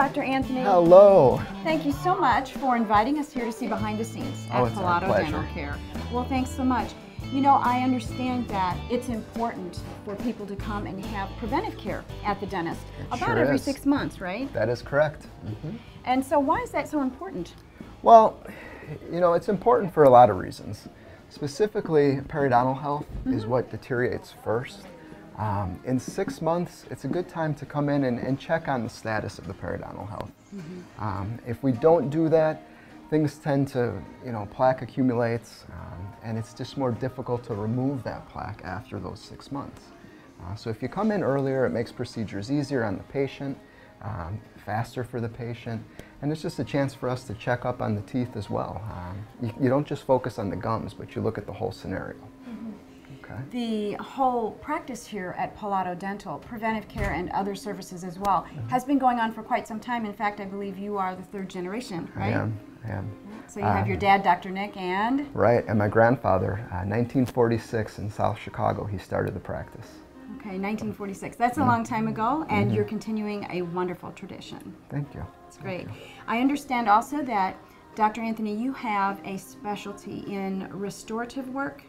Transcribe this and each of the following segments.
Dr. Anthony. Hello. Thank you so much for inviting us here to see behind the scenes at Pallotto Dental Care. Well, thanks so much. You know, I understand that it's important for people to come and have preventive care at the dentist about every 6 months, right? That is correct. And so why is that so important? Well, you know, it's important for a lot of reasons. Specifically, periodontal health is what deteriorates first. In 6 months, it's a good time to come in and check on the status of the periodontal health. If we don't do that, things tend to, plaque accumulates, and it's just more difficult to remove that plaque after those 6 months. So if you come in earlier, it makes procedures easier on the patient, faster for the patient, and it's just a chance for us to check up on the teeth as well. You don't just focus on the gums, but you look at the whole scenario. Okay. The whole practice here at Pallotto Dental, preventive care and other services as well, has been going on for quite some time. In fact, I believe you are the third generation, right? I am. So you have your dad, Dr. Nick, and? Right, and my grandfather, 1946 in South Chicago, he started the practice. Okay, 1946. That's a long time ago, and you're continuing a wonderful tradition. Thank you. That's great. I understand also that, Dr. Anthony, you have a specialty in restorative work.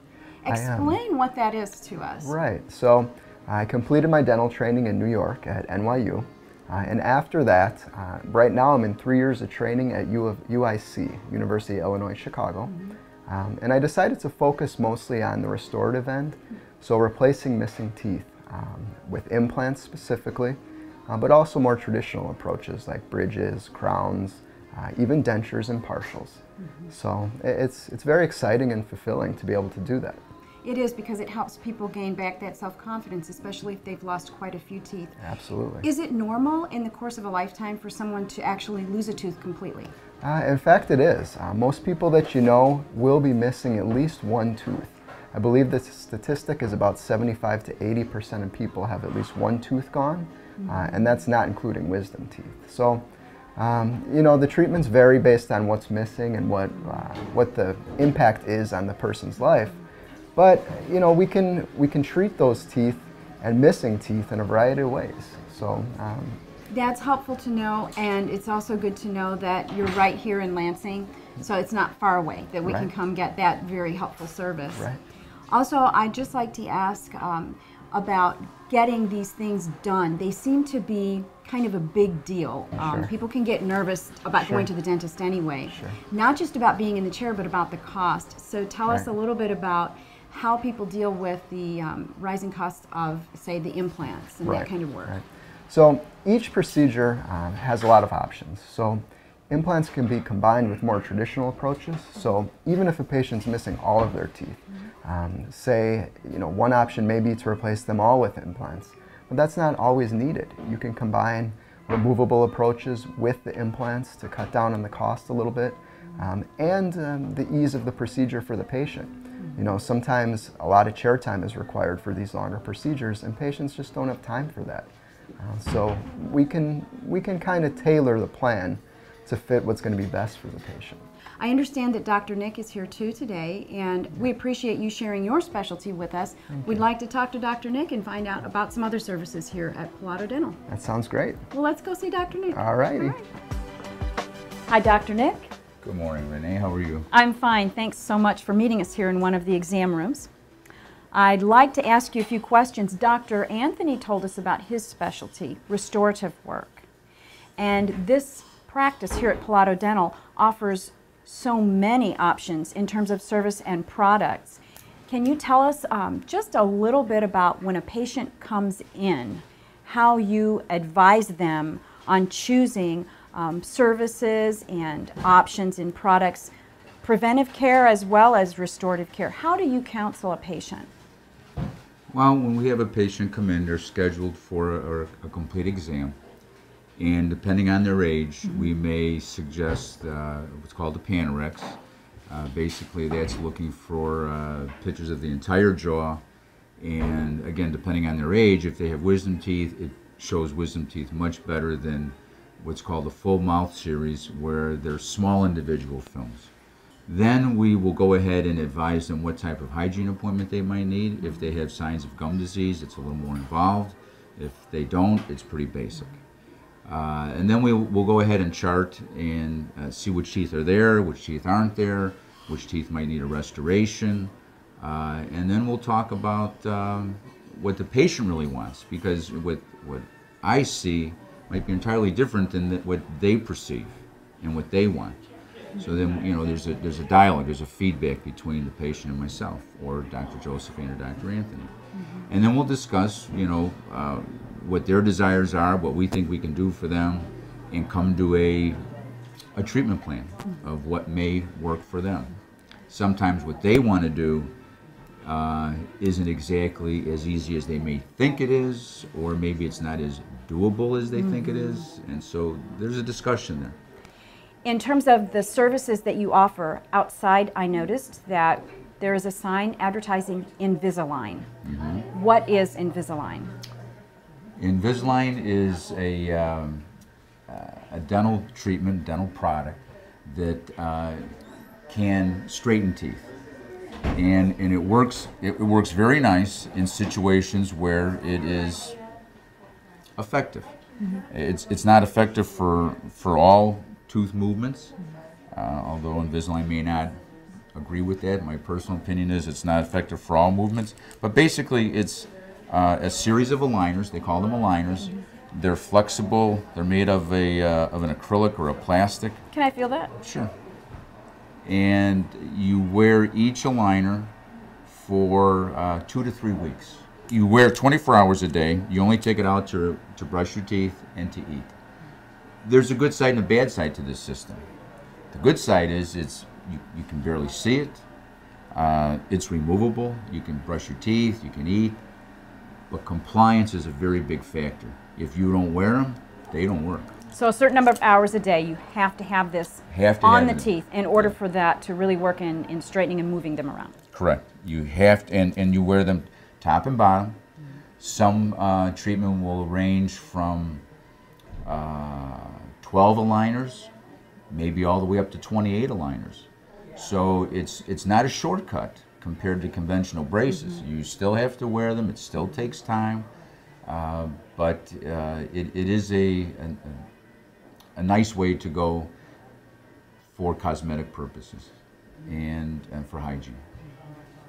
Explain what that is to us. Right, so I completed my dental training in New York at NYU, and after that, right now I'm in 3 years of training at UIC, University of Illinois, Chicago, and I decided to focus mostly on the restorative end, so replacing missing teeth with implants specifically, but also more traditional approaches like bridges, crowns, even dentures and partials. So it's very exciting and fulfilling to be able to do that. It is, because it helps people gain back that self-confidence, especially if they've lost quite a few teeth. Absolutely. Is it normal in the course of a lifetime for someone to actually lose a tooth completely? In fact, it is. Most people that you know will be missing at least one tooth. I believe the statistic is about 75 to 80% of people have at least one tooth gone, and that's not including wisdom teeth. So, the treatments vary based on what's missing and what the impact is on the person's life. But, we can treat those teeth and missing teeth in a variety of ways. So, that's helpful to know, and it's also good to know that you're right here in Lansing, so it's not far away, that we can come get that very helpful service. Right. Also, I'd just like to ask about getting these things done. They seem to be kind of a big deal. People can get nervous about going to the dentist anyway. Not just about being in the chair, but about the cost. So tell us a little bit about how people deal with the rising costs of, say, the implants and that kind of work. So each procedure has a lot of options. So implants can be combined with more traditional approaches. So even if a patient's missing all of their teeth, say, one option may be to replace them all with implants, but that's not always needed. You can combine removable approaches with the implants to cut down on the cost a little bit, and the ease of the procedure for the patient. Sometimes a lot of chair time is required for these longer procedures, and patients just don't have time for that. So we can kind of tailor the plan to fit what's going to be best for the patient. I understand that Dr. Nick is here too today, and we appreciate you sharing your specialty with us. We'd like to talk to Dr. Nick and find out about some other services here at Pallotto Dental. That sounds great. Well, let's go see Dr. Nick. All righty. Hi, Dr. Nick. Good morning, Renee. How are you? I'm fine. Thanks so much for meeting us here in one of the exam rooms. I'd like to ask you a few questions. Dr. Anthony told us about his specialty, restorative work. And this practice here at Pallotto Dental offers so many options in terms of service and products. Can you tell us just a little bit about when a patient comes in, how you advise them on choosing services and options in products, preventive care as well as restorative care? How do you counsel a patient? Well, when we have a patient come in, they're scheduled for a complete exam. And depending on their age, we may suggest what's called a Panorex. Basically, that's looking for pictures of the entire jaw. And again, depending on their age, if they have wisdom teeth, it shows wisdom teeth much better than what's called the full mouth series, where they're small individual films. Then we will go ahead and advise them what type of hygiene appointment they might need. If they have signs of gum disease, it's a little more involved. If they don't, it's pretty basic. And then we'll go ahead and chart and see which teeth are there, which teeth aren't there, which teeth might need a restoration. And then we'll talk about what the patient really wants, because what I see might be entirely different than what they perceive and what they want. So then, you know, there's a dialogue, there's a feedback between the patient and myself, or Dr. Josephine or Dr. Anthony. Mm-hmm. And then we'll discuss, you know, what their desires are, what we think we can do for them, and come to a treatment plan of what may work for them. Sometimes what they want to do isn't exactly as easy as they may think it is, or maybe it's not as doable as they think it is, and so there's a discussion there. In terms of the services that you offer outside, I noticed that there is a sign advertising Invisalign. Mm-hmm. What is Invisalign? Invisalign is a dental treatment, dental product that can straighten teeth, and it works very nice in situations where it is effective. Mm-hmm. It's not effective for all tooth movements, although Invisalign may not agree with that. My personal opinion is it's not effective for all movements, but basically it's a series of aligners. They call them aligners. Mm-hmm. They're flexible. They're made of an acrylic or a plastic. Can I feel that? Sure. And you wear each aligner for 2 to 3 weeks. You wear it 24 hours a day. You only take it out to brush your teeth and to eat. There's a good side and a bad side to this system. The good side is you can barely see it. It's removable. You can brush your teeth. You can eat. But compliance is a very big factor. If you don't wear them, they don't work. So a certain number of hours a day, you have to have this on the teeth in order for that to really work in straightening and moving them around. Correct. You have to, and you wear them top and bottom. Some treatment will range from 12 aligners, maybe all the way up to 28 aligners. So it's not a shortcut compared to conventional braces. Mm-hmm. You still have to wear them. It still takes time, but it is a nice way to go for cosmetic purposes and for hygiene.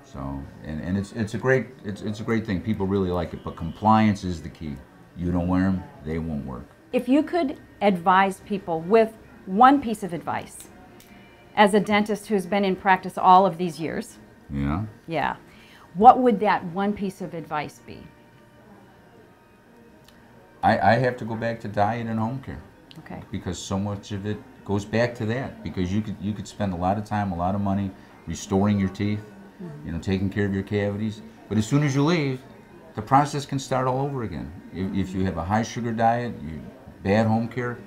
So and it's a great thing. People really like it, but compliance is the key. You don't wear them, they won't work. If you could advise people with one piece of advice, as a dentist who's been in practice all of these years, yeah, what would that one piece of advice be? I have to go back to diet and home care. Okay. Because so much of it goes back to that. Because you could spend a lot of time, a lot of money restoring your teeth, mm-hmm. you know, taking care of your cavities. But as soon as you leave, the process can start all over again. If you have a high sugar diet, bad home care,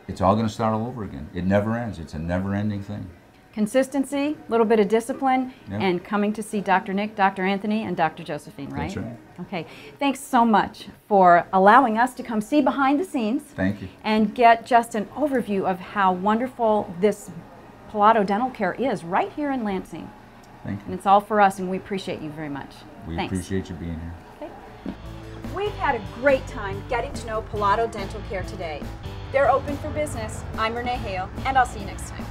it's all going to start all over again. It never ends. It's a never-ending thing. Consistency, a little bit of discipline, yep. and coming to see Dr. Nick, Dr. Anthony, and Dr. Josephine, right? That's right. Okay. Thanks so much for allowing us to come see behind the scenes. Thank you. And get just an overview of how wonderful this Pallotto Dental Care is right here in Lansing. Thank you. And it's all for us, and we appreciate you very much. We appreciate you being here. Okay. We've had a great time getting to know Pallotto Dental Care today. They're open for business. I'm Renee Hale, and I'll see you next time.